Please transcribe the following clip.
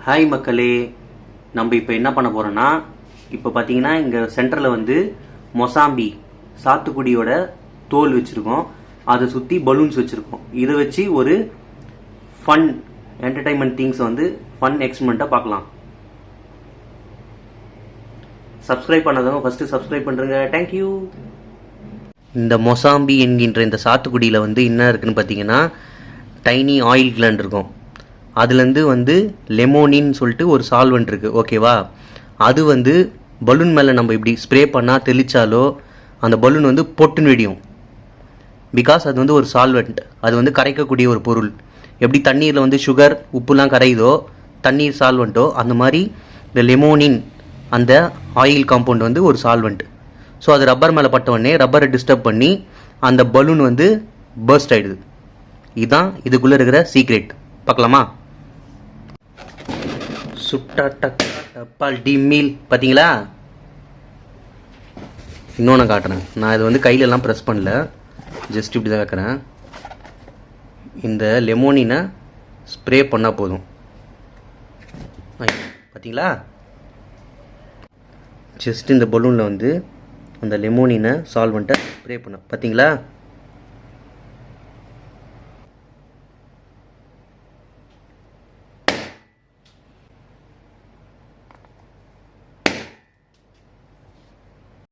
Hi மக்களே, நம்ம இப்போ என்ன பண்ண போகிறோன்னா, இப்போ பார்த்தீங்கன்னா இங்கே சென்டரில் வந்து மொசாம்பி சாத்துக்குடியோட தோல் வச்சுருக்கோம். அதை சுற்றி பலூன்ஸ் வச்சுருக்கோம். இதை வச்சு ஒரு ஃபன் என்டர்டைன்மெண்ட் திங்ஸை வந்து ஃபன் எக்ஸ்பெரிமெண்ட்டாக பார்க்கலாம். சப்ஸ்கிரைப் பண்ணாதவங்க ஃபஸ்ட்டு சப்ஸ்கிரைப் பண்ணுறங்க. தேங்க்யூ. இந்த மொசாம்பி என்கின்ற இந்த சாத்துக்குடியில் வந்து என்ன இருக்குதுன்னு பார்த்தீங்கன்னா, டைனி ஆயில் கிளாண்ட் இருக்கும். அதுலேருந்து வந்து லெமோனின்னு சொல்லிட்டு ஒரு சால்வெண்ட் இருக்குது, ஓகேவா? அது வந்து பலூன் மேலே நம்ம இப்படி ஸ்ப்ரே பண்ணால் தெளித்தாலோ அந்த பலூன் வந்து பொட்டுன்னு வெடியும். பிகாஸ் அது வந்து ஒரு சால்வெண்ட், அது வந்து கரைக்கக்கூடிய ஒரு பொருள். எப்படி தண்ணீரில் வந்து சுகர் உப்புலாம் கரையுதோ, தண்ணீர் சால்வெண்ட்டோ, அந்த மாதிரி இந்த லெமோனின் அந்த ஆயில் காம்பவுண்ட் வந்து ஒரு சால்வெண்ட். ஸோ அது ரப்பர் மேலே பட்டவுடனே ரப்பரை டிஸ்டர்ப் பண்ணி அந்த பலூன் வந்து பர்ஸ்ட் ஆகிடுது. இதுதான் இதுக்குள்ளே இருக்கிற சீக்ரெட். பார்க்கலாமா? சுட்டா டக்கா டப்பால் டிமில். பார்த்தீங்களா? இன்னொன்று காட்டுறேன். நான் இது வந்து கையிலலாம் ப்ரெஸ் பண்ணல, ஜஸ்ட் இப்படி தான் வைக்கிறேன். இந்த லெமோனினை ஸ்ப்ரே பண்ணால் போதும். பார்த்தீங்களா? ஜஸ்ட் இந்த பலூனில் வந்து அந்த லெமோனினை சால்வெண்ட்டை ஸ்ப்ரே பண்ண. பார்த்தீங்களா?